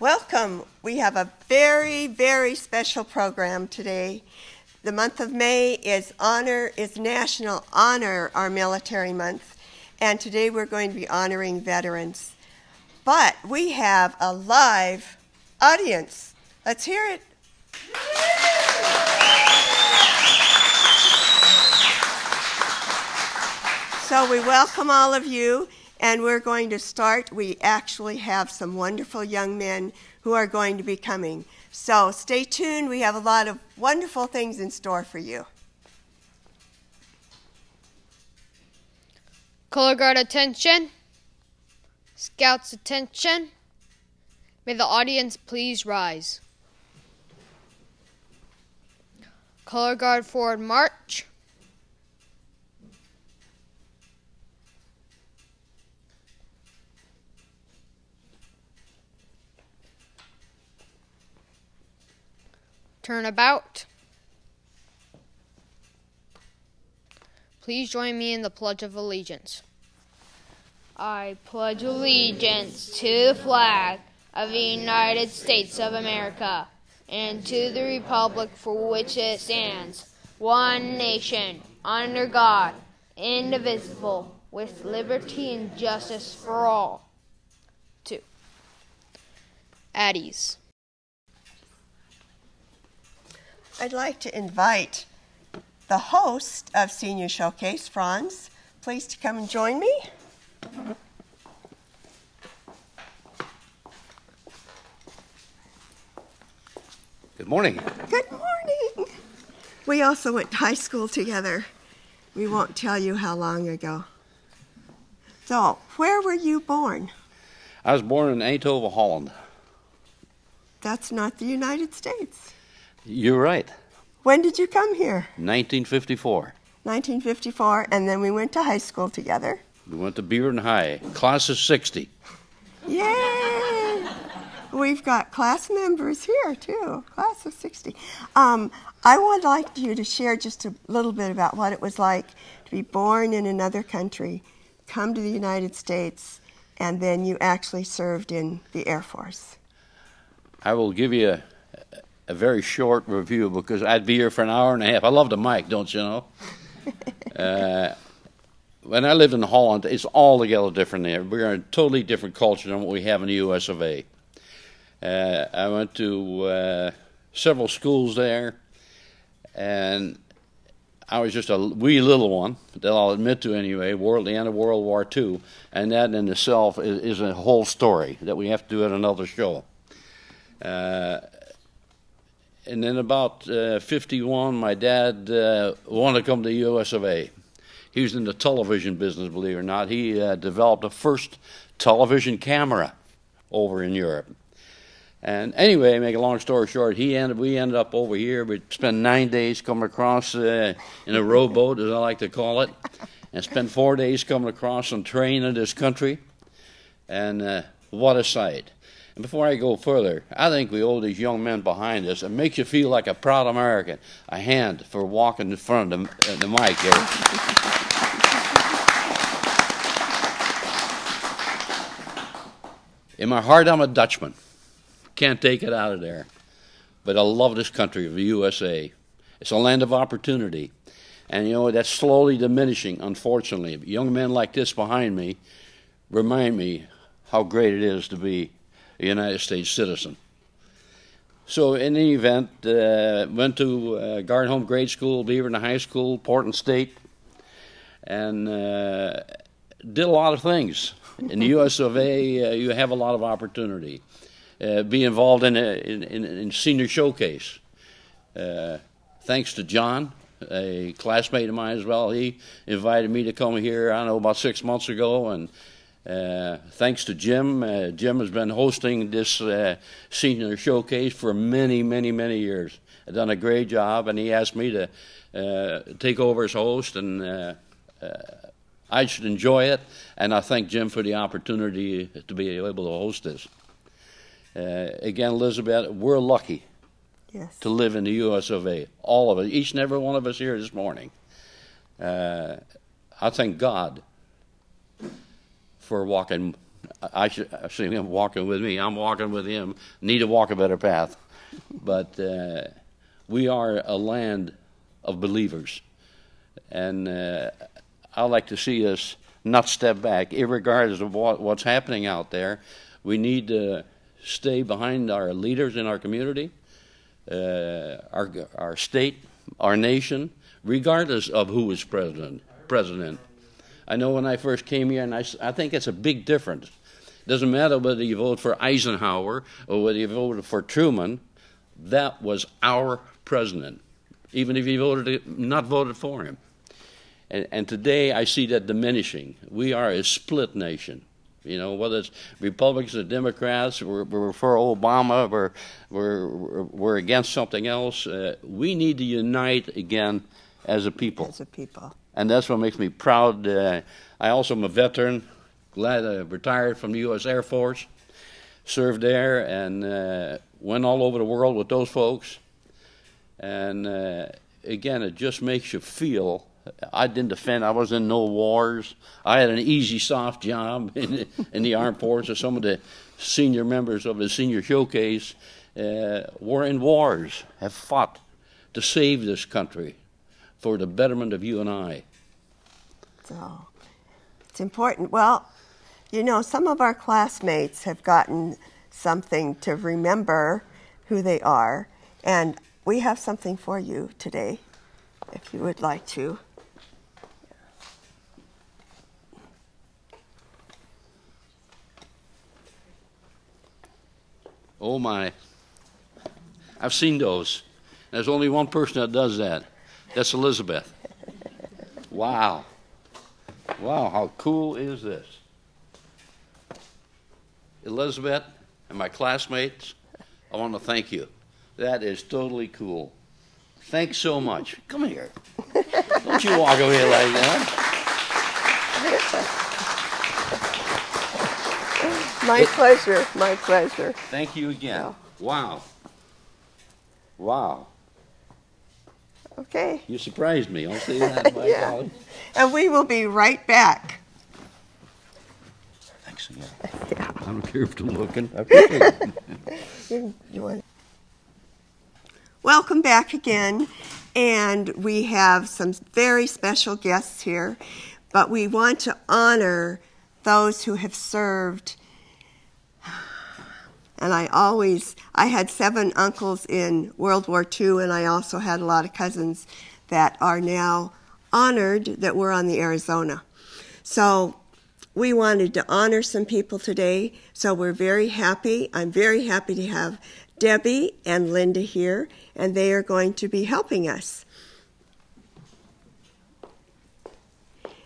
Welcome. We have a very, very special program today. The month of May is National Honor Our Military Month, and today we're going to be honoring veterans. But we have a live audience. Let's hear it. So we welcome all of you, and we're going to start. We actually have some wonderful young men who are going to be coming. So stay tuned. We have a lot of wonderful things in store for you. Color Guard attention. Scouts attention. May the audience please rise. Color Guard forward march. Turn about. Please join me in the Pledge of Allegiance. I pledge allegiance to the flag of the United States of America and to the republic for which it stands, one nation, under God, indivisible, with liberty and justice for all. 2. At ease. I'd like to invite the host of Senior Showcase, Franz, please to come and join me. Good morning. Good morning. We also went to high school together. We won't tell you how long ago. So, where were you born? I was born in Eindhoven, Holland. That's not the United States. You're right. When did you come here? 1954. 1954, and then we went to high school together. We went to Beaverton High, class of 60. Yay! We've got class members here, too, class of 60. I would like you to share just a little bit about what it was like to be born in another country, come to the United States, and then you actually served in the Air Force. I will give you a very short review because I'd be here for an hour and a half. I love the mic, don't you know? When I lived in Holland, it's altogether different there. We're in a totally different culture than what we have in the U.S. of A. I went to several schools there, and I was just a wee little one, that I'll admit to anyway, the end of World War II, and that in itself is a whole story that we have to do at another show. And then about 51, my dad wanted to come to the U.S. of A. He was in the television business, believe it or not. He developed the first television camera over in Europe. And anyway, make a long story short, we ended up over here. We spent 9 days coming across in a rowboat, as I like to call it, and spent 4 days coming across on train in this country. And what a sight. And before I go further, I think we owe these young men behind us. It makes you feel like a proud American. A hand for walking in front of the mic here. In my heart, I'm a Dutchman. Can't take it out of there. But I love this country of the USA. It's a land of opportunity. And, you know, that's slowly diminishing, unfortunately. Young men like this behind me remind me how great it is to be a United States citizen. So in any event, went to Garden Home Grade School, Beaverton High School, Portland State, and did a lot of things. In the U.S. of A., you have a lot of opportunity. Be involved in Senior Showcase. Thanks to John, a classmate of mine as well. He invited me to come here, I don't know, about 6 months ago, and thanks to Jim. Jim has been hosting this Senior Showcase for many, many, many years. I've done a great job, and he asked me to take over as host, and I should enjoy it, and I thank Jim for the opportunity to be able to host this. Again, Elizabeth, we're lucky to live in the U.S. of A. All of us, each and every one of us here this morning. I thank God for walking I see him walking with me. I'm walking with him. Need to walk a better path. But we are a land of believers. And I like to see us not step back, irregardless of what's happening out there. We need to stay behind our leaders in our community, our state, our nation, regardless of who is president. I know when I first came here, and I think it's a big difference. It doesn't matter whether you vote for Eisenhower or whether you voted for Truman. That was our president, even if you not voted for him. And today I see that diminishing. We are a split nation. You know, whether it's Republicans or Democrats, we're for Obama, we're against something else. We need to unite again as a people. As a people. And that's what makes me proud. I also am a veteran, glad I retired from the U.S. Air Force, served there, and went all over the world with those folks. And again, it just makes you feel. I didn't defend. I was in no wars. I had an easy, soft job in the armed forces. Some of the senior members of the senior showcase were in wars, have fought to save this country for the betterment of you and I. So it's important. Well, you know, some of our classmates have gotten something to remember who they are, and we have something for you today, if you would like to. Oh my, I've seen those. There's only one person that does that. That's Elizabeth. Wow. Wow, how cool is this? Elizabeth and my classmates, I want to thank you. That is totally cool. Thanks so much. Come here. Don't you walk away like that. My pleasure, my pleasure. Thank you again. Oh. Wow. Wow. Okay. You surprised me. I'll say that, my Yeah. golly. And we will be right back. Thanks again. Yeah. I don't care if they're looking. I appreciate it. You want... Welcome back again. And we have some very special guests here. But we want to honor those who have served. And I had 7 uncles in World War II, and I also had a lot of cousins that are now honored that were on the Arizona. So we wanted to honor some people today, so we're very happy. I'm very happy to have Debbie and Linda here, and they are going to be helping us.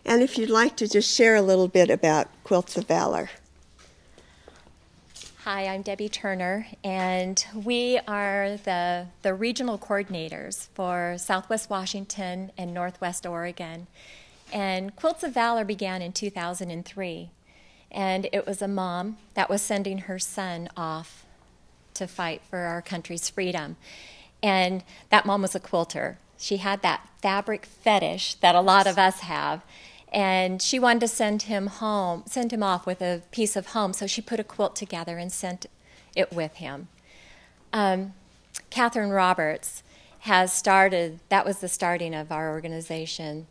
And if you'd like to just share a little bit about Quilts of Valor. Hi, I'm Debbie Turner, and we are the regional coordinators for Southwest Washington and Northwest Oregon. And Quilts of Valor began in 2003, and it was a mom that was sending her son off to fight for our country's freedom. And that mom was a quilter. She had that fabric fetish that a lot of us have. And she wanted to send him off with a piece of home, so she put a quilt together and sent it with him. Catherine Roberts that was the starting of our organization,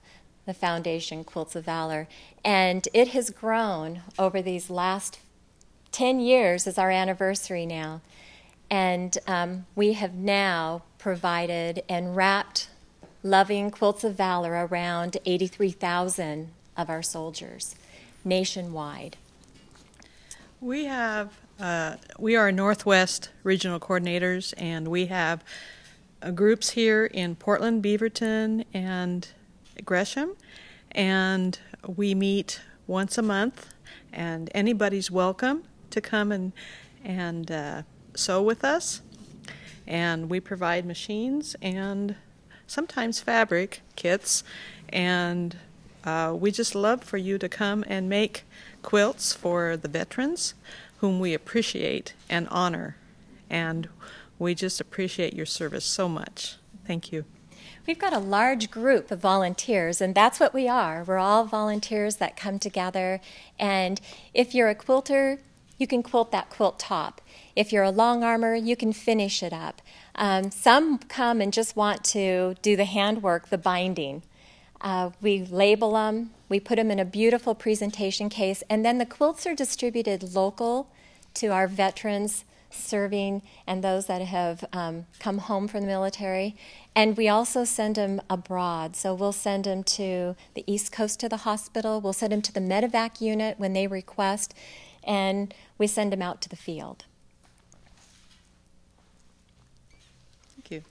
the foundation Quilts of Valor, and it has grown over these last 10 years is our anniversary now. And we have now provided and wrapped loving Quilts of Valor around 83,000 of our soldiers nationwide. We are Northwest Regional Coordinators, and we have groups here in Portland, Beaverton, and Gresham, and we meet once a month, and anybody's welcome to come and sew with us, and we provide machines and sometimes fabric kits, and we just love for you to come and make quilts for the veterans whom we appreciate and honor, and we just appreciate your service so much. Thank you. We've got a large group of volunteers, and that's what we are. We're all volunteers that come together, and if you're a quilter, you can quilt that quilt top. If you're a long armor, you can finish it up. Some come and just want to do the handwork, the binding. We label them, we put them in a beautiful presentation case, and then the quilts are distributed local to our veterans serving and those that have come home from the military. And we also send them abroad. So we'll send them to the East Coast to the hospital. We'll send them to the medevac unit when they request. And we send them out to the field. Thank you.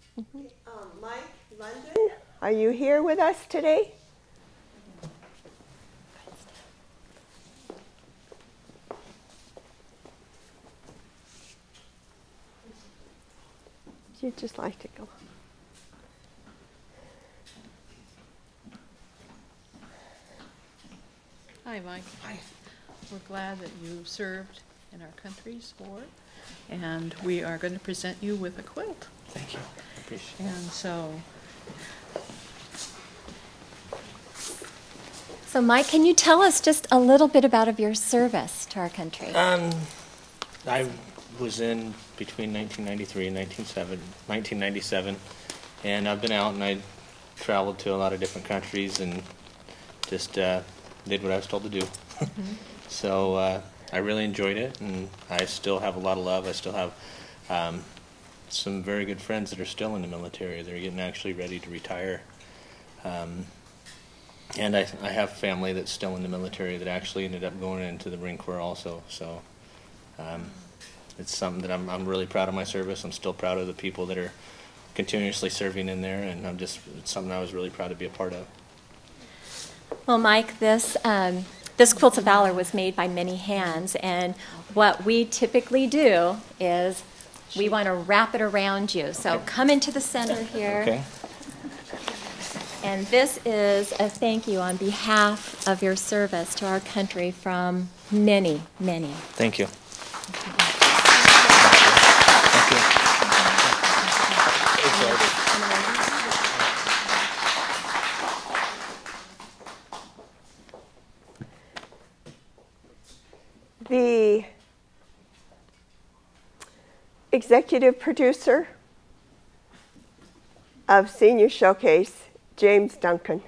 Mike London, are you here with us today? Would you just like to go? Hi, Mike. Hi. We're glad that you served in our country's war, and we are going to present you with a quilt. Thank you. I appreciate it. And So Mike, can you tell us just a little bit about your service to our country? I was in between 1993 and 1997, and I've been out and I traveled to a lot of different countries and just did what I was told to do. Mm-hmm. So I really enjoyed it, and I still have a lot of love. I still have some very good friends that are still in the military. They're getting actually ready to retire. And I have family that's still in the military that actually ended up going into the Marine Corps also. So it's something that I'm really proud of my service. I'm still proud of the people that are continuously serving in there, and it's something I was really proud to be a part of. Well, Mike, this Quilts of Valor was made by many hands, and what we typically do is we want to wrap it around you. So okay. Come into the center here. Okay. And this is a thank you on behalf of your service to our country from many, many. Thank you. The executive producer of Senior Showcase, James Duncan.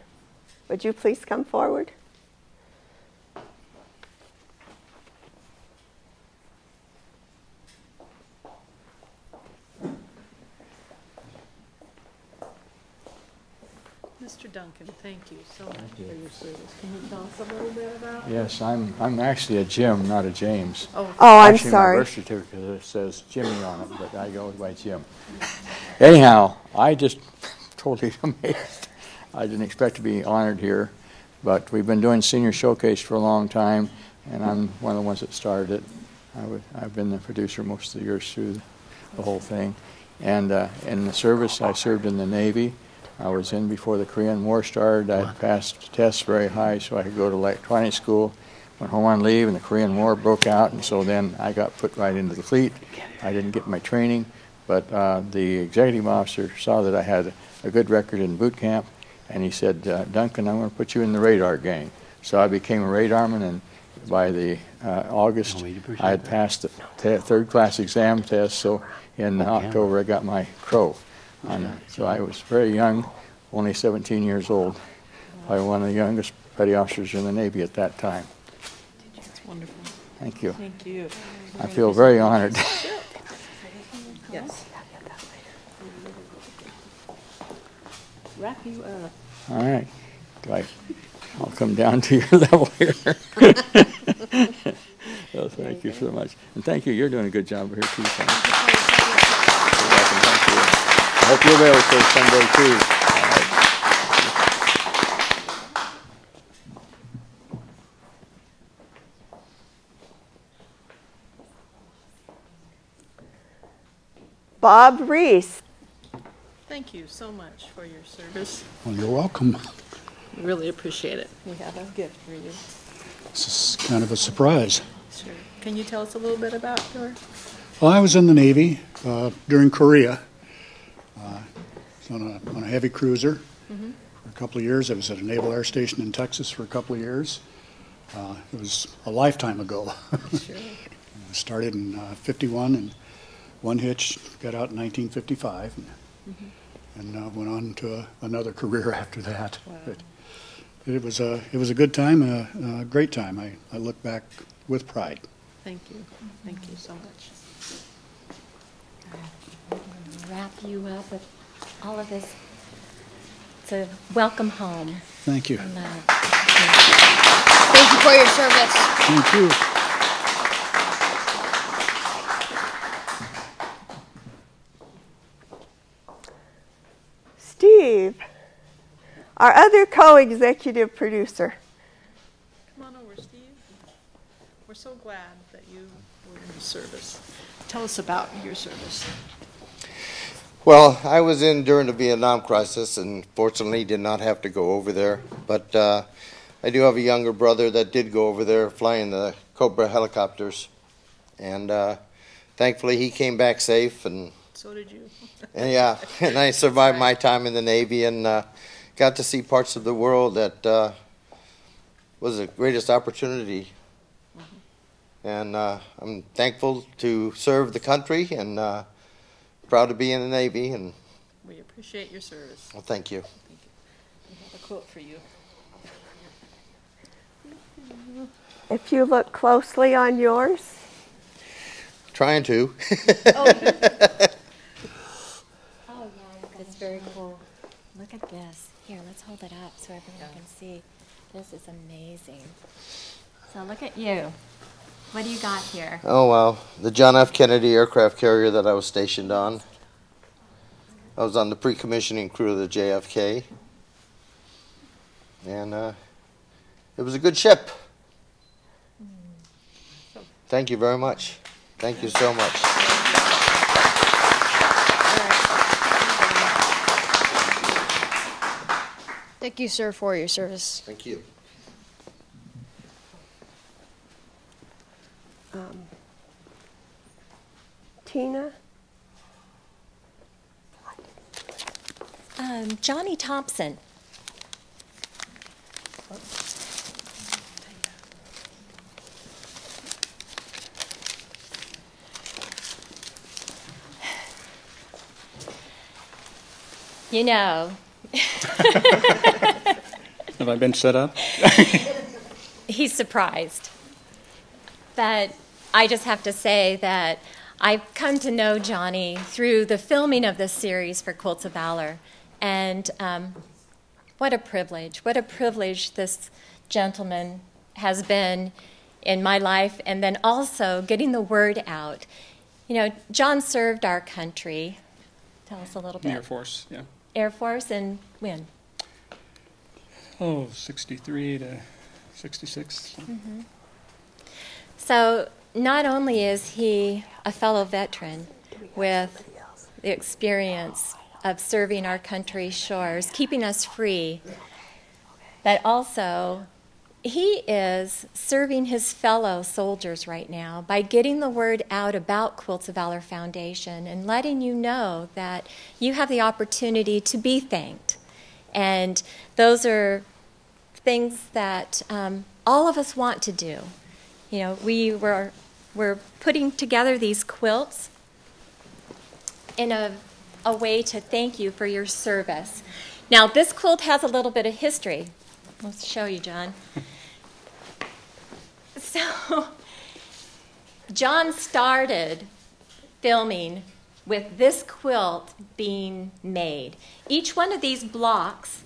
Would you please come forward? Mr. Duncan, thank you so much for your service. Can you tell us a little bit about it? Yes, I'm actually a Jim, not a James. Oh, I'm actually, sorry. My birth certificate says Jimmy on it, but I go by Jim. Anyhow, I just totally amazed. I didn't expect to be honored here, but we've been doing Senior Showcase for a long time, and I'm one of the ones that started it. I've been the producer most of the years through the whole thing. And in the service, I served in the Navy. I was in before the Korean War started. I passed tests very high so I could go to electronics school. Went home on leave and the Korean War broke out, and so then I got put right into the fleet. I didn't get my training, but the executive officer saw that I had a good record in boot camp, and he said, Duncan, I'm going to put you in the radar gang. So I became a radarman, and by the August, I had passed the third class exam test, so in October I got my crow. So I was very young, only 17 years old, probably one of the youngest petty officers in the Navy at that time. That's wonderful. Thank you. Thank you. I feel very honored. Yes. Wrap you up. All right. I'll come down to your level here. Well, thank you so much. And thank you. You're doing a good job here, too. You're welcome. Thank you. I hope you'll be able to serve someday, too. Bob Reese. Thank you so much for your service. Well, you're welcome. We really appreciate it. We have a gift for you. This is kind of a surprise. Sure. Can you tell us a little bit about your... Well, I was in the Navy during Korea. on a heavy cruiser for a couple of years. I was at a naval air station in Texas for a couple of years. It was a lifetime ago. Sure. I started in 51 and one hitch, got out in 1955, and went on to another career after that. Wow. But it was a good time, a great time. I look back with pride. Thank you. Thank you so much. I'm going to wrap you up with all of this. It's a welcome home. Thank you. And, Thank you for your service. Thank you. Steve, our other co-executive producer. Come on over, Steve. We're so glad that you were in the service. Tell us about your service. Well, I was in during the Vietnam crisis and fortunately did not have to go over there. But I do have a younger brother that did go over there flying the Cobra helicopters. And thankfully he came back safe. And So did you. and yeah, and I survived my time in the Navy and got to see parts of the world that was the greatest opportunity. And I'm thankful to serve the country and proud to be in the Navy. And We appreciate your service. well, thank you. Thank you. We have a quote for you. If you look closely on yours, Trying to. Oh, yeah, that's very cool. Look at this. Here, let's hold it up so everyone can see. This is amazing. So look at you. What do you got here? Oh, wow. The John F. Kennedy aircraft carrier that I was stationed on. I was on the pre-commissioning crew of the JFK. And it was a good ship. Thank you very much. Thank you so much. Thank you, sir, for your service. Thank you. Tina. Johnny Thompson. You know, Have I been set up? he's surprised. But I just have to say that I've come to know Johnny through the filming of this series for Quilts of Valor. And what a privilege this gentleman has been in my life, and then also getting the word out. You know, John served our country. Tell us a little bit. Air Force, yeah. Air Force, and when? Oh, 63 to 66. So not only is he a fellow veteran with the experience of serving our country's shores, keeping us free, but also he is serving his fellow soldiers right now by getting the word out about Quilts of Valor Foundation and letting you know that you have the opportunity to be thanked. And those are things that all of us want to do. You know, we're putting together these quilts in a way to thank you for your service. Now, this quilt has a little bit of history. Let's show you, John. So, John started filming with this quilt being made. Each one of these blocks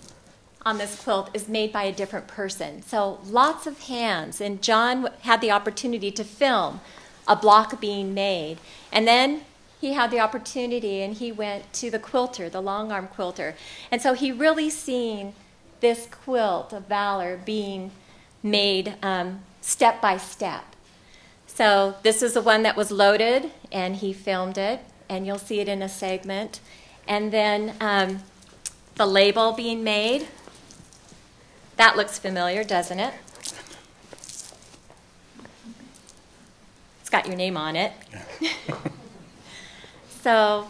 on this quilt is made by a different person. So lots of hands. And John had the opportunity to film a block being made. And then he had the opportunity and he went to the quilter, the long arm quilter. And so he really seen this quilt of valor being made step by step. So this is the one that was loaded, and he filmed it, and you'll see it in a segment. And then the label being made. That looks familiar, doesn't it? It's got your name on it. So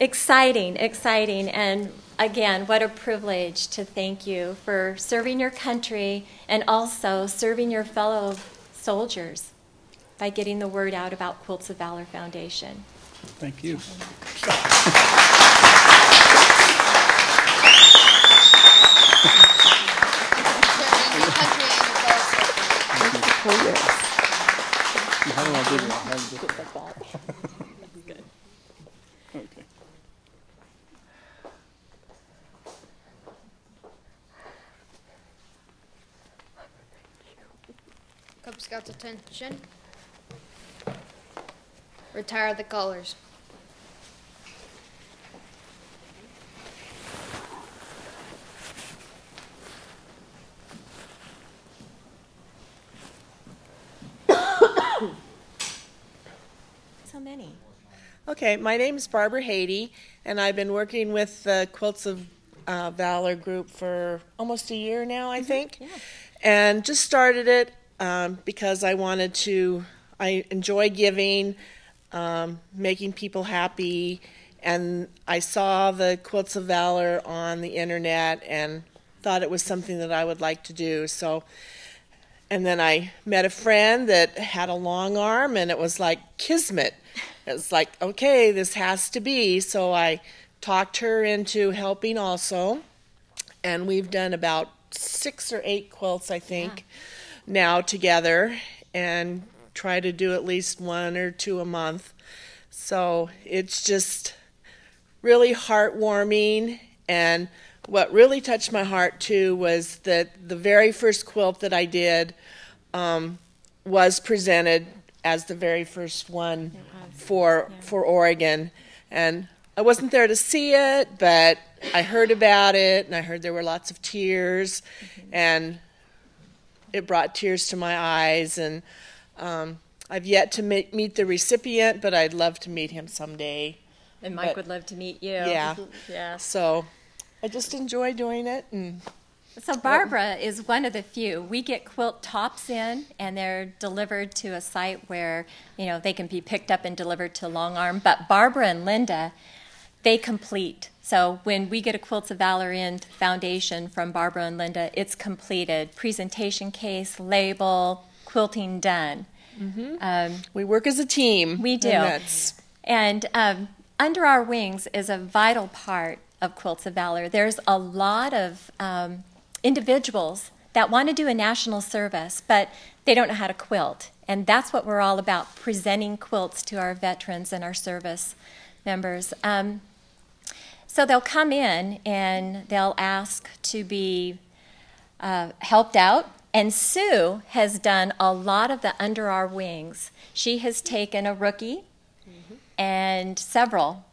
Exciting, exciting, and again, what a privilege to thank you for serving your country and also serving your fellow soldiers by getting the word out about Quilts of Valor Foundation. Thank you. Oh, yes. Good. Okay. Cub Scouts attention. Retire the colors. So many. Okay, my name is Barbara Haiti, and I've been working with the Quilts of Valor group for almost a year now, I think. Yeah. And just started it because I enjoy giving, making people happy, and I saw the Quilts of Valor on the internet and thought it was something that I would like to do. And then I met a friend that had a long arm, and it was like kismet. It was like, okay, this has to be. So I talked her into helping also. And we've done about 6 or 8 quilts, I think, now together, and try to do at least 1 or 2 a month. So it's just really heartwarming. And what really touched my heart, too, was that the very first quilt that I did was presented as the very first one for Oregon. And I wasn't there to see it, but I heard about it, and I heard there were lots of tears, and it brought tears to my eyes. And I've yet to meet the recipient, but I'd love to meet him someday. And Mike would love to meet you. Yeah. Yeah. So I just enjoy doing it. And so Barbara is one of the few. We get quilt tops in, and they're delivered to a site where, they can be picked up and delivered to Long Arm. But Barbara and Linda, they complete. So when we get a Quilts of Valor in Foundation from Barbara and Linda, it's completed. Presentation case, label, quilting done. Mm-hmm. We work as a team. We do. And Under Our Wings is a vital part of Quilts of Valor. There's a lot of individuals that want to do a national service, but they don't know how to quilt. And that's what we're all about, presenting quilts to our veterans and our service members. So they'll come in and they'll ask to be helped out. And Sue has done a lot of the Under Our Wings. She has taken a rookie and several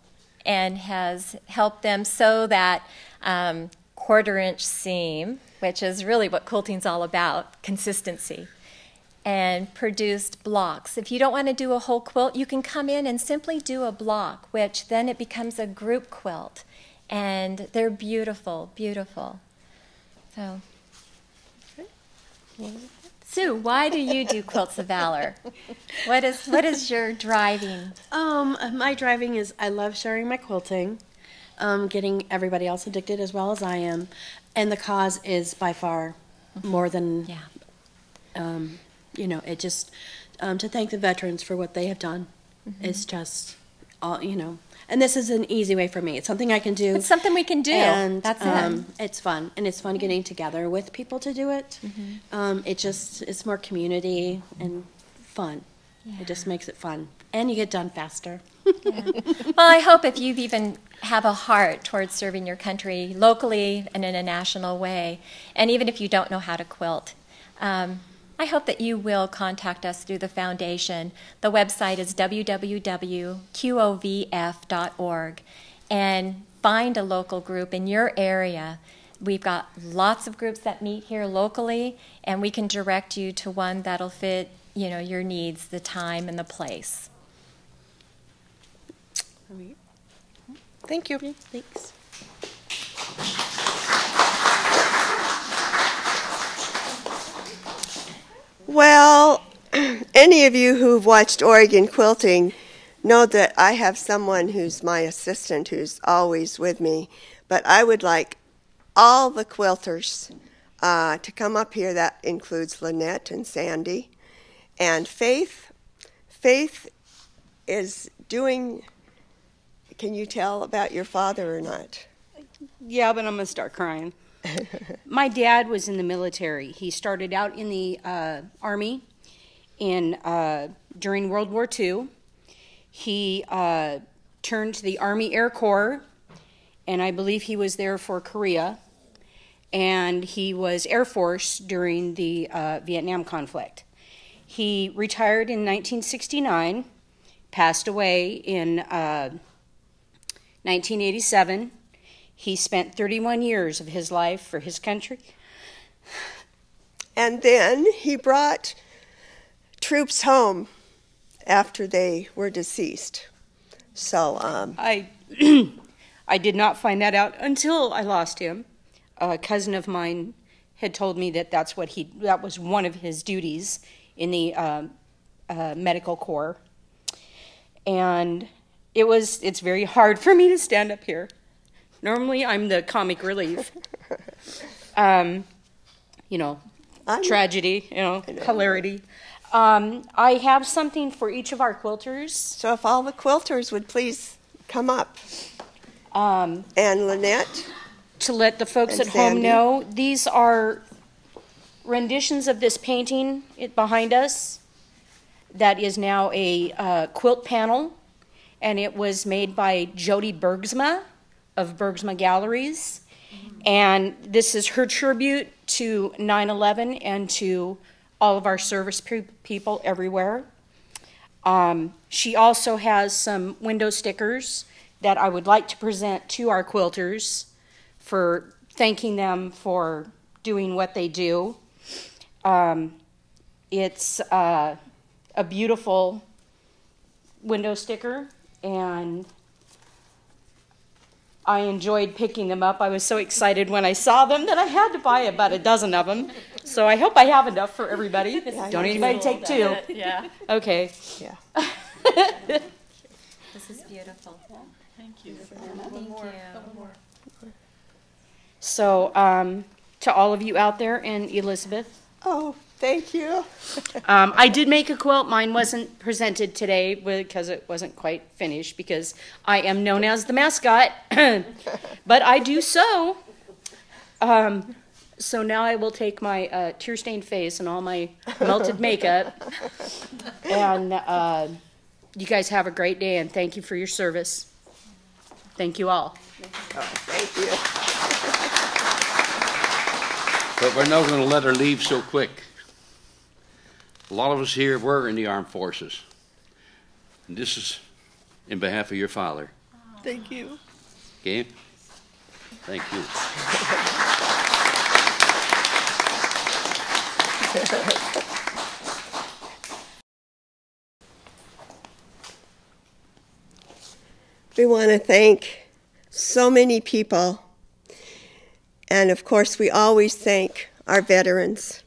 and has helped them sew that quarter-inch seam, which is really what quilting's all about, consistency, and produced blocks. If you don't want to do a whole quilt, you can come in and simply do a block, which then it becomes a group quilt. And they're beautiful, beautiful. So, Sue, why do you do Quilts of Valor? What is your driving? My driving is I love sharing my quilting, getting everybody else addicted as well as I am, and the cause is by far more than it just to thank the veterans for what they have done. It's just all and this is an easy way for me. It's something I can do. It's something we can do. And that's it. It's fun, and it's fun getting together with people to do it. It's more community and fun. Yeah. It just makes it fun, and you get done faster. Yeah. Well, I hope if you even have a heart towards serving your country locally and in a national way, and even if you don't know how to quilt, I hope that you will contact us through the foundation. The website is www.qovf.org, and find a local group in your area. We've got lots of groups that meet here locally, and we can direct you to one that'll fit, your needs, the time, and the place. Thank you. Thanks. Well, any of you who've watched Oregon Quilting know that I have someone who's my assistant who's always with me, but I would like all the quilters to come up here. That includes Lynette and Sandy. And Faith. Faith is doing, can you tell about your father or not? Yeah, but I'm going to start crying. My dad was in the military. He started out in the Army during World War II. He turned to the Army Air Corps, and I believe he was there for Korea. And he was Air Force during the Vietnam conflict. He retired in 1969, passed away in 1987. He spent 31 years of his life for his country. And then he brought troops home after they were deceased. So I did not find that out until I lost him. A cousin of mine had told me that that was one of his duties in the medical corps. And it's very hard for me to stand up here. Normally, I'm the comic relief. Tragedy, hilarity. I have something for each of our quilters. So if all the quilters would please come up. And Lynette. To let the folks at home know, these are renditions of this painting behind us. That is now a quilt panel, and it was made by Jody Bergsma of Bergsma Galleries. And this is her tribute to 9/11 and to all of our service people everywhere. She also has some window stickers that I would like to present to our quilters for thanking them for doing what they do. It's a beautiful window sticker, and I enjoyed picking them up. I was so excited when I saw them that I had to buy about a dozen of them. So I hope I have enough for everybody. Don't anybody take two. Yeah. Okay. Yeah. This is beautiful. Thank you. Thank you. So to all of you out there, and Elizabeth. Oh, thank you. I did make a quilt. Mine wasn't presented today because it wasn't quite finished, because I am known as the mascot, but I do sew. So now I will take my tear-stained face and all my melted makeup, and you guys have a great day, and thank you for your service. Thank you all. Oh, thank you. But we're not going to let her leave so quick. A lot of us here were in the armed forces. And this is in behalf of your father. Thank you. Okay? Thank you. We want to thank so many people. And of course, we always thank our veterans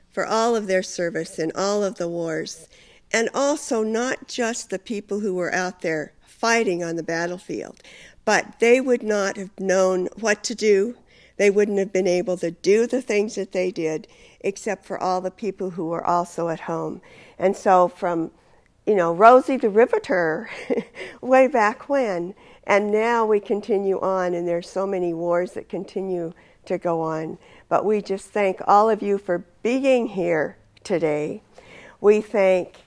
for all of their service in all of the wars. And also not just the people who were out there fighting on the battlefield, but they would not have known what to do. They wouldn't have been able to do the things that they did, except for all the people who were also at home. And so from, Rosie the Riveter, way back when, and now we continue on, and there's so many wars that continue to go on. But we just thank all of you for being here today. We thank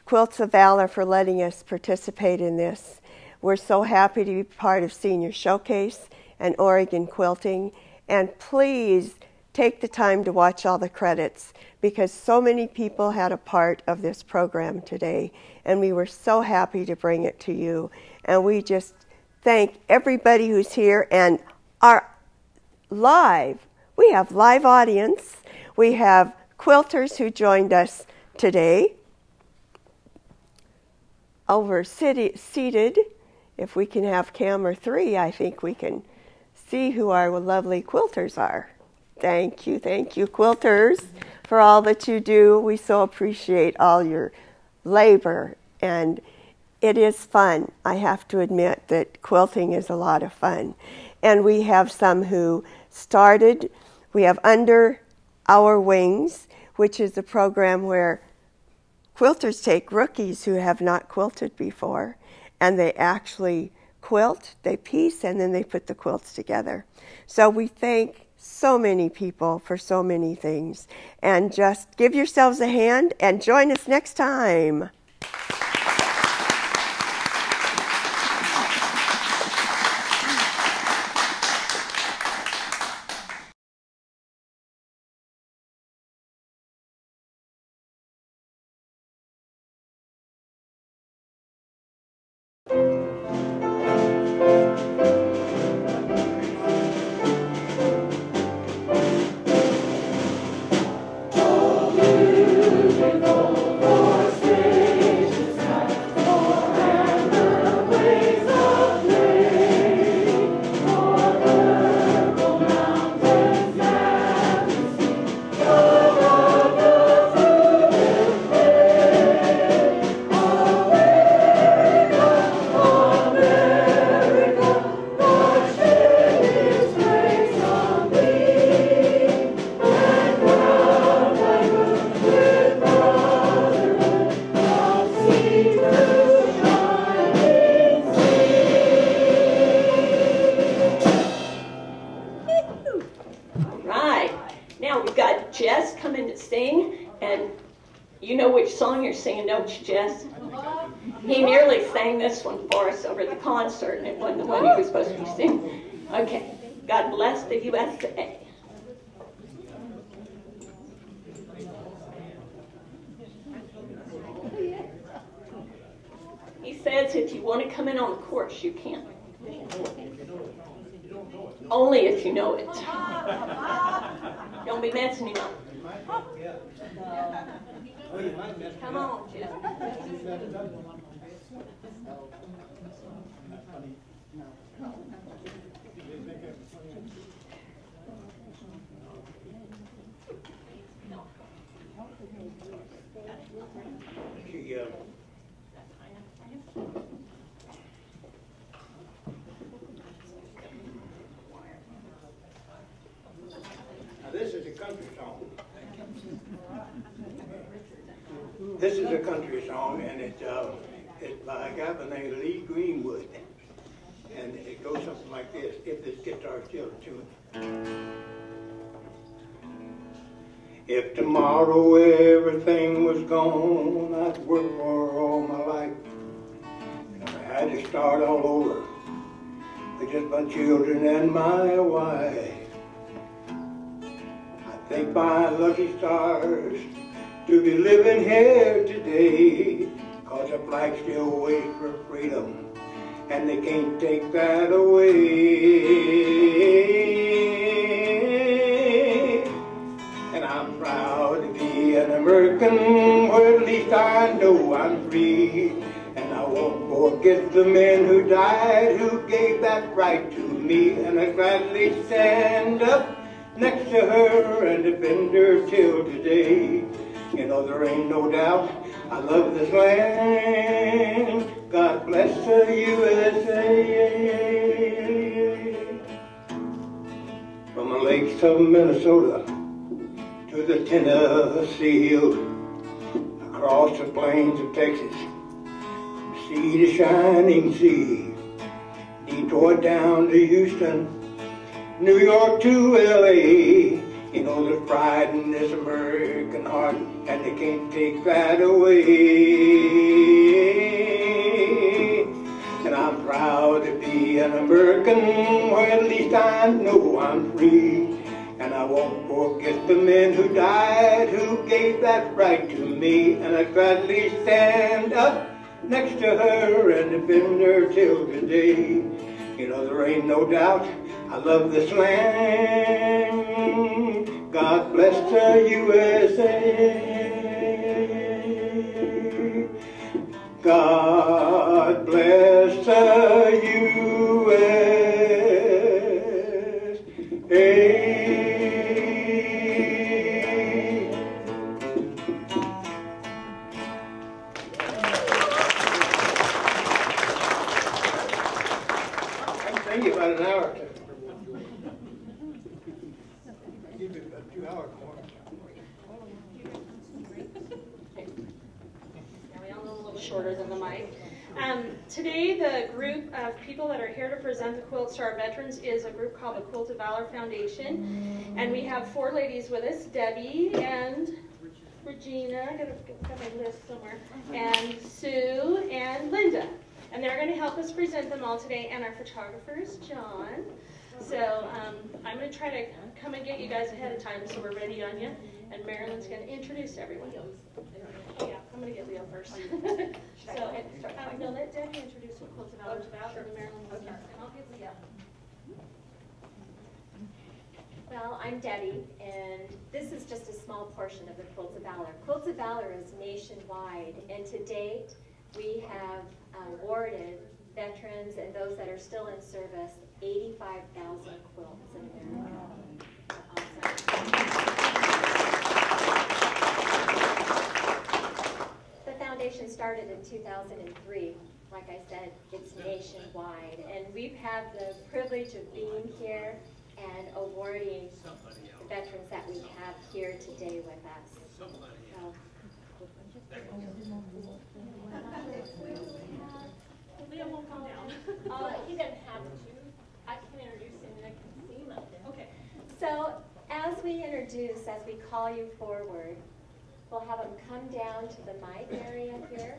Quilts of Valor for letting us participate in this. We're so happy to be part of Senior Showcase and Oregon Quilting. And please take the time to watch all the credits, because so many people had a part of this program today, and we were so happy to bring it to you. And we just thank everybody who's here, and our we have live audience. We have quilters who joined us today over seated. If we can have camera 3, I think we can see who our lovely quilters are. Thank you, quilters, for all that you do. We so appreciate all your labor. And it is fun. I have to admit that quilting is a lot of fun. And we have some who started, we have Under Our Wings, which is a program where quilters take rookies who have not quilted before, and they actually quilt, they piece, and then they put the quilts together. So we thank so many people for so many things. And just give yourselves a hand and join us next time. Singing, don't you, Jess? He nearly sang this one for us over the concert, and it wasn't the one he was supposed to be singing. Okay. God bless the USA. He says if you want to come in on the course, you can. Only if you know it. Don't be messing him up. Come on, Jeff. Now this is a country song. This is a country song, and it's by a guy by the name of Lee Greenwood. And it goes something like this, if this guitar still tuned. If tomorrow everything was gone, I'd work for all my life. And I had to start all over with just my children and my wife. I thank my lucky stars to be living here today, 'cause the flag still waits for freedom, and they can't take that away. And I'm proud to be an American, where at least I know I'm free. And I won't forget the men who died, who gave that right to me. And I gladly stand up next to her and defend her till today. You know, there ain't no doubt I love this land. God bless the USA. From the lakes of Minnesota to the Tennessee hills, across the plains of Texas, sea to shining sea, Detroit down to Houston, New York to LA. You know, there's pride in this American heart, and they can't take that away. And I'm proud to be an American, where at least I know I'm free. And I won't forget the men who died, who gave that right to me. And I gladly stand up next to her and defend her till today. You know, there ain't no doubt I love this land. God bless the USA. God bless the USA. shorter than the mic. Today, the group of people that are here to present the quilts to our veterans is a group called the Quilts of Valor Foundation. And we have 4 ladies with us, Debbie and Regina, I got my list somewhere, and Sue and Linda. And they're going to help us present them all today, and our photographer is John. So I'm going to try to come and get you guys ahead of time so we're ready on you. And Marilyn's going to introduce everyone. Oh yeah, I'm going to get Leo first. So no, let Debbie introduce what Quilts of Valor is about, and Marilyn will start. And I'll get Leo. Well, I'm Debbie, and this is just a small portion of the Quilts of Valor. Quilts of Valor is nationwide, and to date, we have awarded veterans and those that are still in service 85,000 quilts in America. The foundation started in 2003. Like I said, it's nationwide, and we've had the privilege of being here and awarding the veterans that we have here today with us. So, Leo won't come down. He doesn't have to. I can introduce him and I can see him up there. Okay. So as we introduce, as we call you forward, we'll have them come down to the mic area here.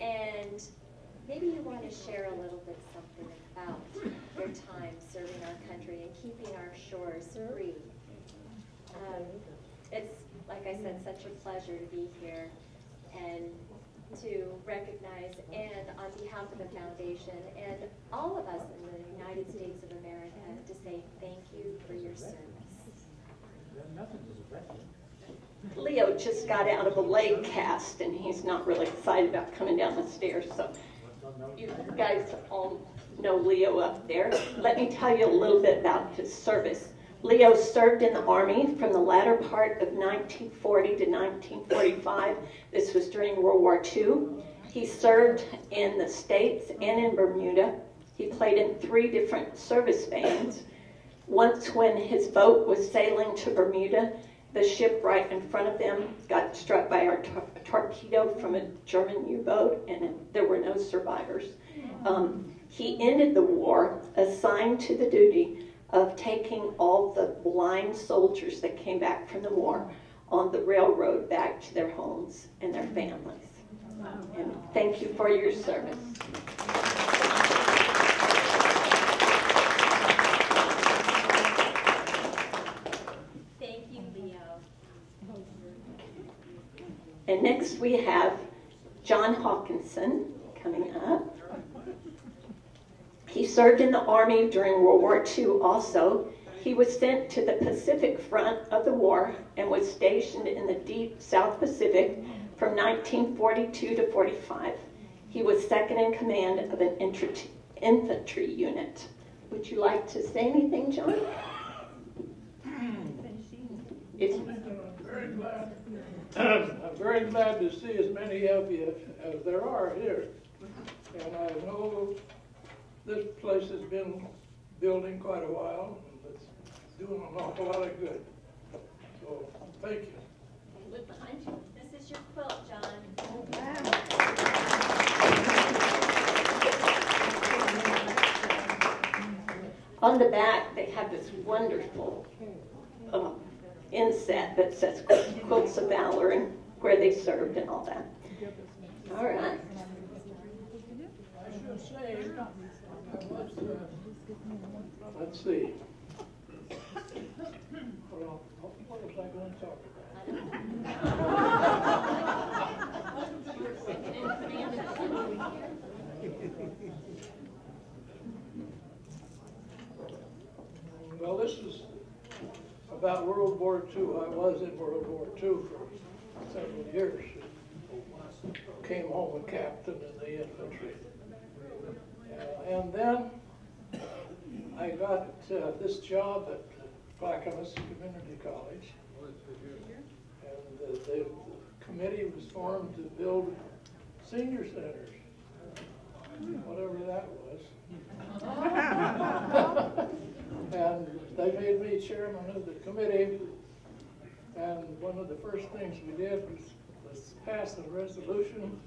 And maybe you want to share a little bit something about your time serving our country and keeping our shores free. It's, like I said, such a pleasure to be here and to recognize, and on behalf of the foundation and all of us in the United States of America, to say thank you for your service. Leo just got out of a leg cast, and he's not really excited about coming down the stairs, so you guys all know Leo up there. Let me tell you a little bit about his service. Leo served in the Army from the latter part of 1940 to 1945. This was during World War II. He served in the States and in Bermuda. He played in 3 different service bands. Once when his boat was sailing to Bermuda, the ship right in front of them got struck by a torpedo from a German U-boat, and there were no survivors. He ended the war, assigned to the duty of taking all the blind soldiers that came back from the war on the railroad back to their homes and their families. And thank you for your service. Thank you, Leo. And next we have John Hawkinson coming up. He served in the Army during World War II also. He was sent to the Pacific front of the war and was stationed in the deep South Pacific from 1942 to 45. He was second in command of an infantry unit. Would you like to say anything, John? I'm very glad to see as many of you as there are here. And I know this place has been building quite a while, and it's doing an awful lot of good. So, thank you. Look behind you. This is your quilt, John. On the back, they have this wonderful inset that says Quilts of Valor and where they served and all that. All right. I should say, let's see. Well, what was I going to talk about? Well, this is about World War II. I was in World War II for several years. Came home a captain in the infantry. And then I got this job at Clackamas Community College. And the committee was formed to build senior centers, whatever that was. And they made me chairman of the committee. And one of the first things we did was was passed a resolution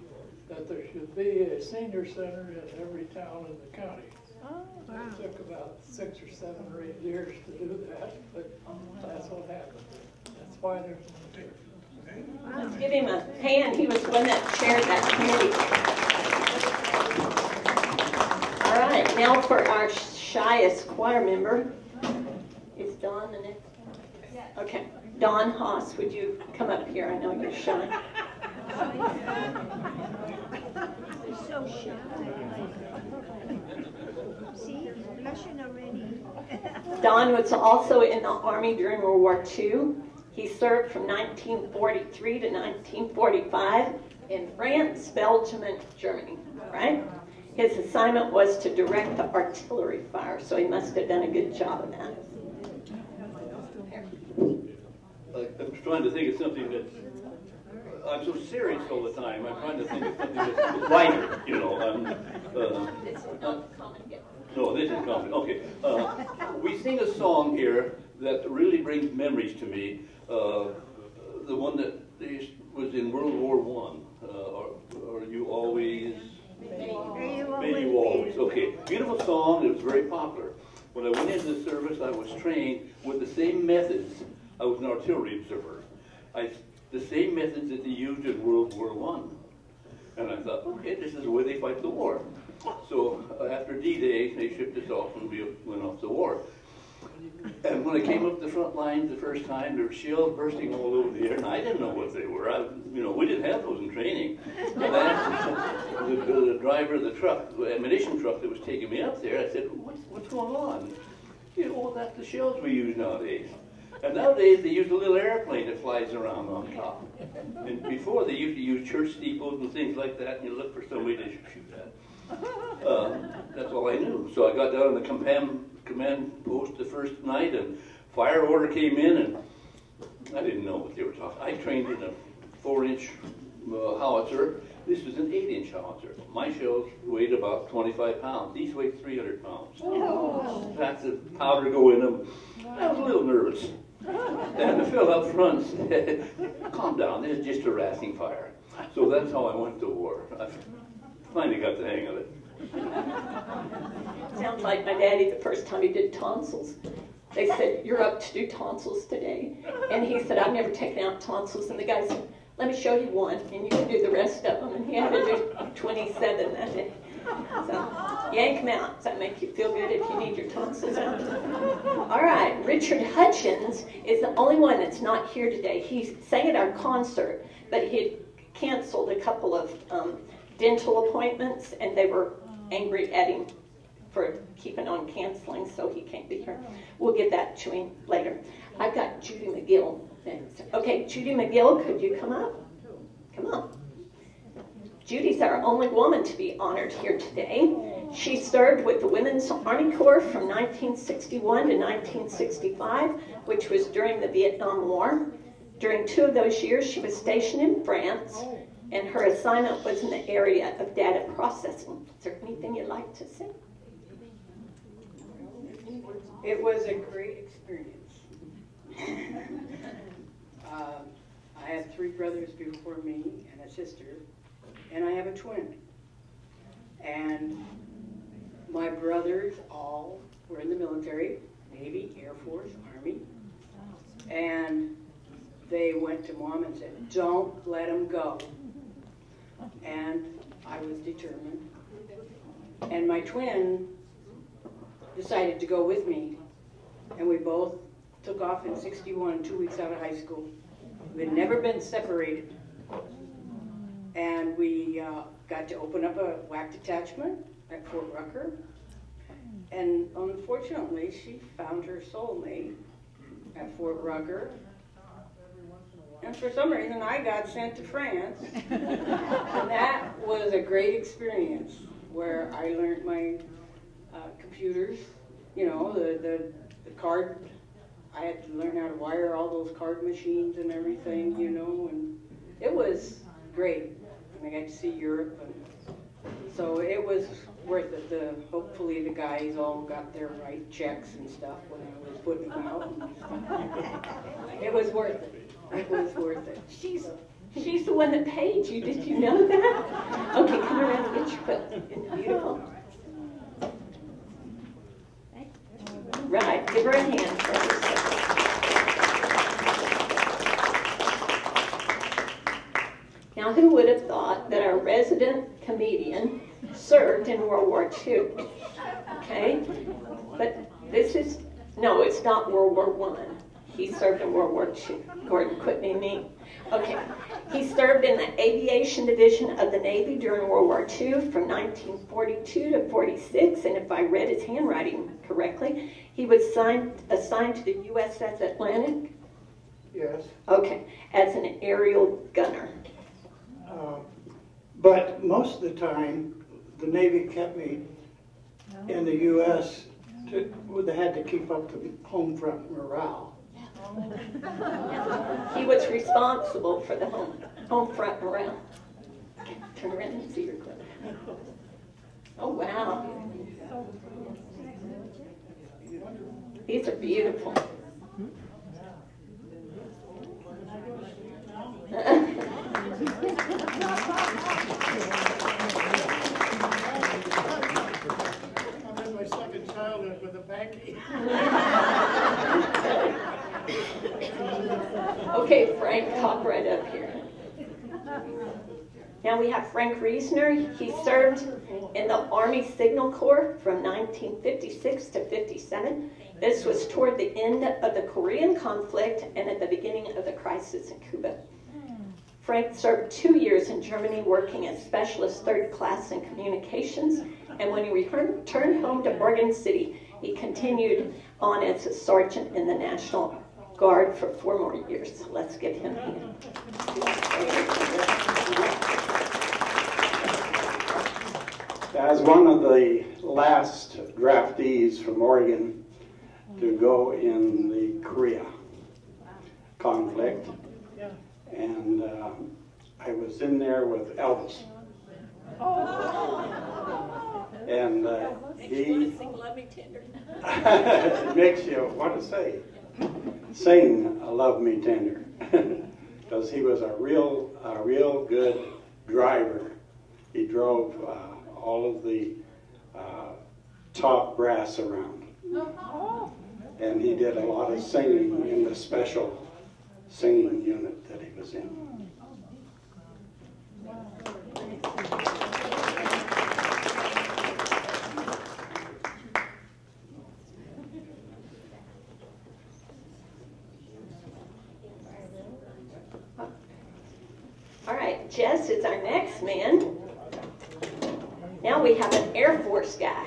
that there should be a senior center in every town in the county. It took about 6 or 7 or 8 years to do that, but that's what happened. That's why there's one here. Let's give him a hand. He was the one that chaired that committee. All right, now for our shyest choir member. Is Dawn the next? Okay. Dawn Haas, would you come up here? I know you're shy. You're so shy. See, blushing already. Don was also in the Army during World War II. He served from 1943 to 1945 in France, Belgium, and Germany, right? His assignment was to direct the artillery fire, so he must have done a good job of that. I'm trying to think of something that, I'm so serious all the time. I'm trying to think of something that's lighter, you know. No, this is comedy. Okay. We sing a song here that really brings memories to me. The one that was in World War I. Are you always? May you always. Okay. Beautiful song. It was very popular. When I went into the service, I was trained with the same methods. I was an artillery observer. The same methods that they used in World War I. And I thought, okay, this is the way they fight the war. So after D-Day, they shipped us off and we went off to war. And when I came up the front lines the first time, there were shells bursting all over the air, and I didn't know what they were. We didn't have those in training. And I asked the driver of the truck, the ammunition truck that was taking me up there, I said, what's going on? That's the shells we use nowadays. And nowadays they use a little airplane that flies around on top. And before they used to use church steeples and things like that, and you look for somebody to shoot at. That's all I knew. So I got down on the command post the first night, and fire order came in, and I didn't know what they were talking. I trained in a 4-inch howitzer. This was an 8-inch howitzer. My shells weighed about 25 pounds. These weighed 300 pounds. Oh. Packs of powder go in them. I was a little nervous. And the fellow up front said, calm down, this is just harassing fire. So that's how I went to war. I finally got the hang of it. Sounds like my daddy the first time he did tonsils. They said, you're up to do tonsils today. And he said, I've never taken out tonsils. And the guy said, let me show you one, and you can do the rest of them. And he had to do 27 that day. So, yank them out. Does that make you feel good if you need your tonsils out? All right, Richard Hutchins is the only one that's not here today. He sang at our concert, but he had canceled a couple of dental appointments, and they were angry at him for keeping on canceling, so he can't be here. We'll get that to him later. I've got Judy McGill next. Okay, Judy McGill, could you come up? Come on. Judy's our only woman to be honored here today. She served with the Women's Army Corps from 1961 to 1965, which was during the Vietnam War. During 2 of those years, she was stationed in France, and her assignment was in the area of data processing. Is there anything you'd like to say? It was a great experience. I had 3 brothers before me and a sister, and I have a twin. And my brothers all were in the military, Navy, Air Force, Army, and they went to Mom and said, don't let them go. And I was determined. And my twin decided to go with me, and we both took off in '61, 2 weeks out of high school. We had never been separated, and we got to open up a WAC detachment at Fort Rucker, and unfortunately she found her soulmate at Fort Rucker, and for some reason I got sent to France, and that was a great experience where I learned my computers, the card. I had to learn how to wire all those card machines and everything, and it was great. And I got to see Europe, and so it was worth it. Hopefully the guys all got their right checks and stuff when I was putting them out. It was worth it. It was worth it. She's the one that paid you. Did you know that? Okay, come around and get your quilt. Isn't it beautiful? Right, give her a hand first. Now, who would have thought that our resident comedian served in World War II? Okay, but this is, no, it's not World War I. He served in World War II. Gordon, quit being mean. Okay, he served in the Aviation Division of the Navy during World War II from 1942 to 46, and if I read his handwriting correctly, he was assigned to the USS Atlantic? Yes. Okay, as an aerial gunner. But most of the time, the Navy kept me in the U.S. They had to keep up the home front morale. He was responsible for the home front morale. Okay, turn around and see your clip. Oh, wow. These are beautiful. I'm in my second childhood with a banky. Okay, Frank, pop right up here. Now we have Frank Reisner. He served in the Army Signal Corps from 1956 to 57. This was toward the end of the Korean conflict and at the beginning of the crisis in Cuba. Frank served 2 years in Germany working as specialist third class in communications, and when he returned home to Oregon City, he continued on as a sergeant in the National Guard for 4 more years. So let's give him here. As one of the last draftees from Oregon to go in the Korea conflict, and I was in there with Elvis. And he it makes you want to sing "Love Me Tender," because he was a real good driver. He drove all of the top brass around, and he did a lot of singing in the special singing unit that he was in. All right, Jess is our next man. Now we have an Air Force guy.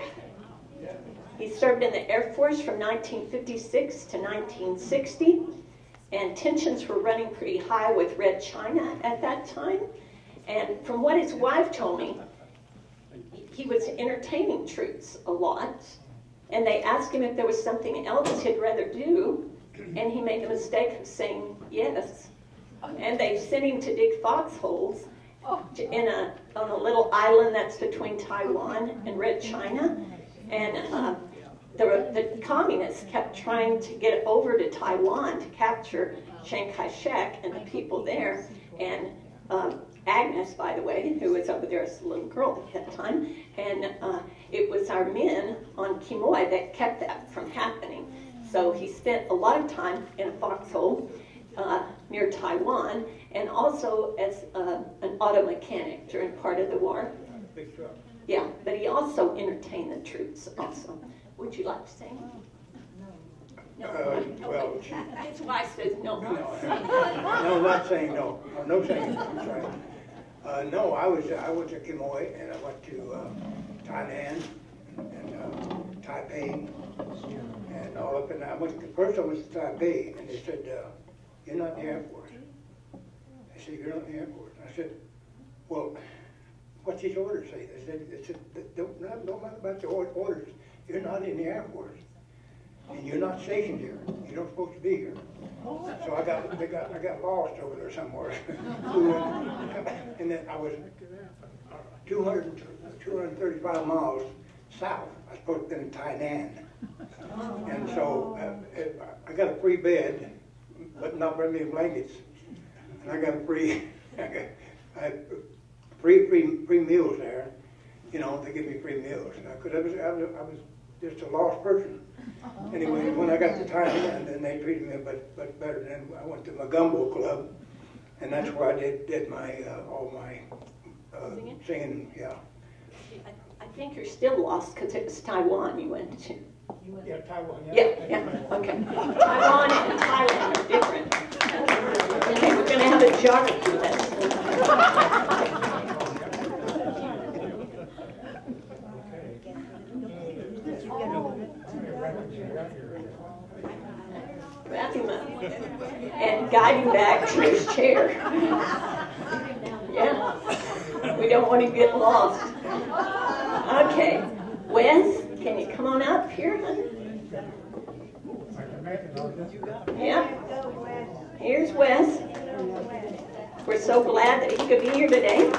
He served in the Air Force from 1956 to 1960, and tensions were running pretty high with Red China at that time. And from what his wife told me, he was entertaining troops a lot, and they asked him if there was something else he'd rather do, and he made the mistake of saying yes. And they sent him to dig foxholes on a little island that's between Taiwan and Red China. And the communists kept trying to get over to Taiwan to capture Chiang Kai-shek and the people there. And Agnes, by the way, who was over there as a little girl at that time, and it was our men on Quemoy that kept that from happening. So he spent a lot of time in a foxhole near Taiwan, and also as an auto mechanic during part of the war. Big truck. Yeah, but he also entertained the troops also. Would you like to sing? No. Well, his wife says no. No, I'm not saying no. No saying. I'm sorry. No, I was at Quemoy, and I went to Thailand and Taipei, and all up in. First I was to Taipei, and they said, "You're not in the Air Force." I said, "You're not in the Air Force." I said, "Well, what's these orders say?" They said, "Don't matter about the orders. You're not in the Air Force, and you're not stationed here. You're not supposed to be here." So I got lost over there somewhere. And then I was 235 miles south. I was supposed to be in Tainan. And so I got a free bed, but not very many blankets. And I got a free I had free meals there. You know, they give me free meals. Because I was just a lost person. Anyway, when I got to Thailand, then they treated me much better. Then I went to my gumbo club, and that's where I did my all my singing. Yeah. I think you're still lost because it was Taiwan you went to. Yeah, Taiwan. Yeah, okay. Taiwan and Thailand are different. Okay, we're going to have a geography lesson. Wrap him up and guide him back to his chair. Yeah, we don't want to get lost. Okay, Wes, can you come on up here, honey? Yeah, here's Wes. We're so glad that he could be here today.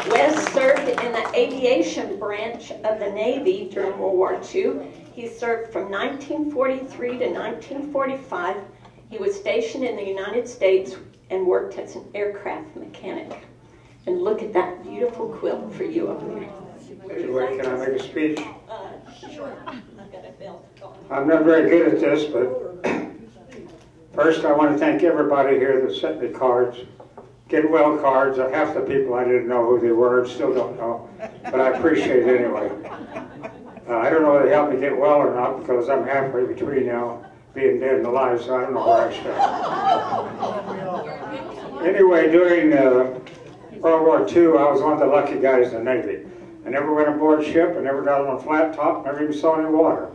Wes served in the aviation branch of the Navy during World War II. He served from 1943 to 1945. He was stationed in the United States and worked as an aircraft mechanic. And look at that beautiful quilt for you over there. Anyway, can I make a speech? Sure. I've got a bell. I'm not very good at this, but first I want to thank everybody here that sent me cards. Get well cards. Half the people I didn't know who they were and still don't know, but I appreciate it anyway. I don't know if they helped me get well or not because I'm halfway between now being dead and alive, so I don't know where I stand. Anyway, during World War II, I was one of the lucky guys in the Navy. I never went aboard ship, I never got on a flat top, never even saw any water.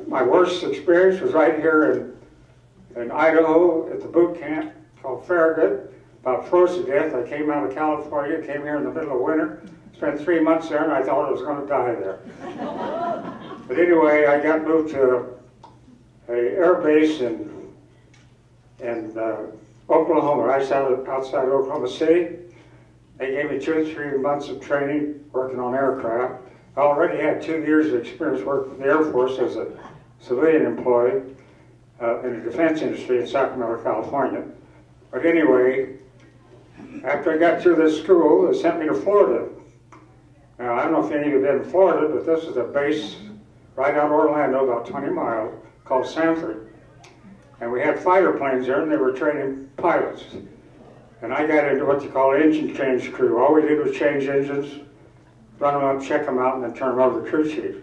My worst experience was right here in Idaho at the boot camp called Farragut. About froze to death. I came out of California, came here in the middle of winter, spent 3 months there, and I thought I was going to die there. But anyway, I got moved to an air base in Oklahoma, right outside Oklahoma City. They gave me 2 or 3 months of training working on aircraft. I already had 2 years of experience working with the Air Force as a civilian employee in the defense industry in Sacramento, California. But anyway, after I got through this school, they sent me to Florida. Now, I don't know if any of you have been in Florida, but this is a base right out of Orlando, about 20 miles, called Sanford. And we had fighter planes there, and they were training pilots. And I got into what they call engine change crew. All we did was change engines, run them up, check them out, and then turn them over to the crew chief.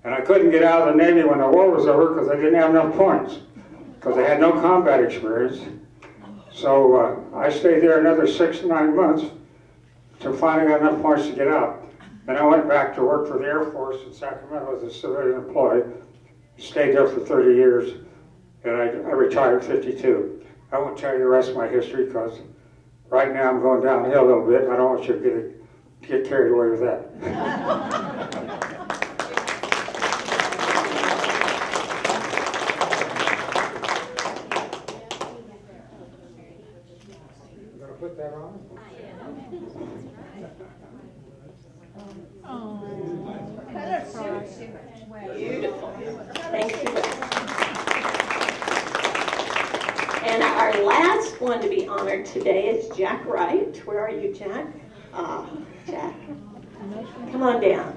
And I couldn't get out of the Navy when the war was over because I didn't have enough points, because I had no combat experience. So I stayed there another 6 to 9 months until finally got enough points to get out. Then I went back to work for the Air Force in Sacramento as a civilian employee. Stayed there for 30 years, and I retired at 52. I won't tell you the rest of my history because right now I'm going downhill a little bit, and I don't want you to get carried away with that. Put that on? Beautiful. Thank you. And our last one to be honored today is Jack Wright. Where are you, Jack? Jack. Come on down.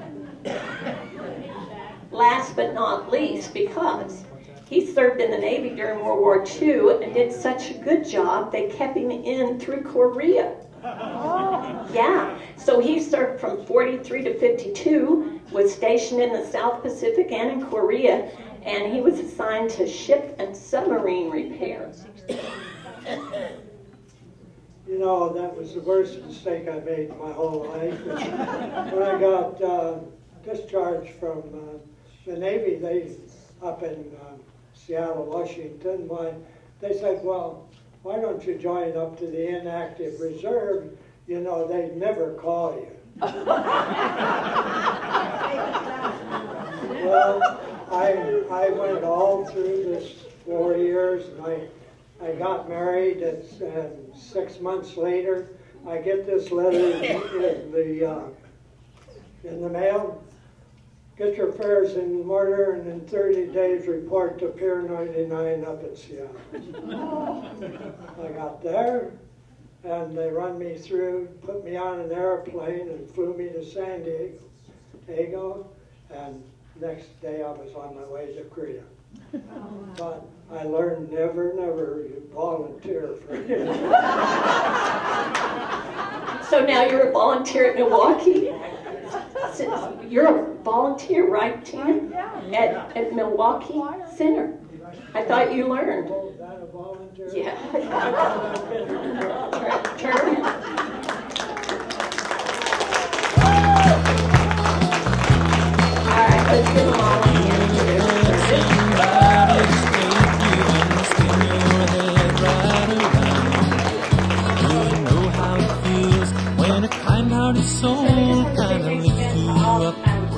Last but not least, because he served in the Navy during World War II and did such a good job, they kept him in through Korea. Yeah, so he served from 43 to 52, was stationed in the South Pacific and in Korea, and he was assigned to ship and submarine repair. You know, that was the worst mistake I made in my whole life. When I got discharged from the Navy, they up in Seattle, Washington, they said, well, why don't you join up to the inactive reserve? You know, they'd never call you. Well, I went all through this 4 years, and I got married, and 6 months later, I get this letter in the mail. get your affairs in order, and in 30 days report to Pier 99 up in Seattle. I got there, and they run me through, put me on an airplane, and flew me to San Diego, and next day I was on my way to Korea. But I learned never volunteer for it. So now you're a volunteer at Milwaukie? You're a volunteer, right, Tim? At Milwaukie Center. I thought you learned. Oh, is that a volunteer? Yeah. Turn around. All right, let's give them all a hand for their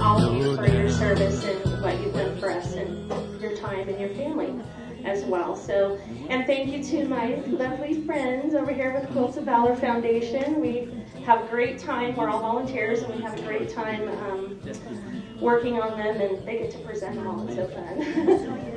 all for your service and what you've done for us and your time and your family as well. So, and thank you to my lovely friends over here with Quilts of Valor Foundation. We have a great time. We're all volunteers, and we have a great time working on them, and they get to present them all. It's so fun.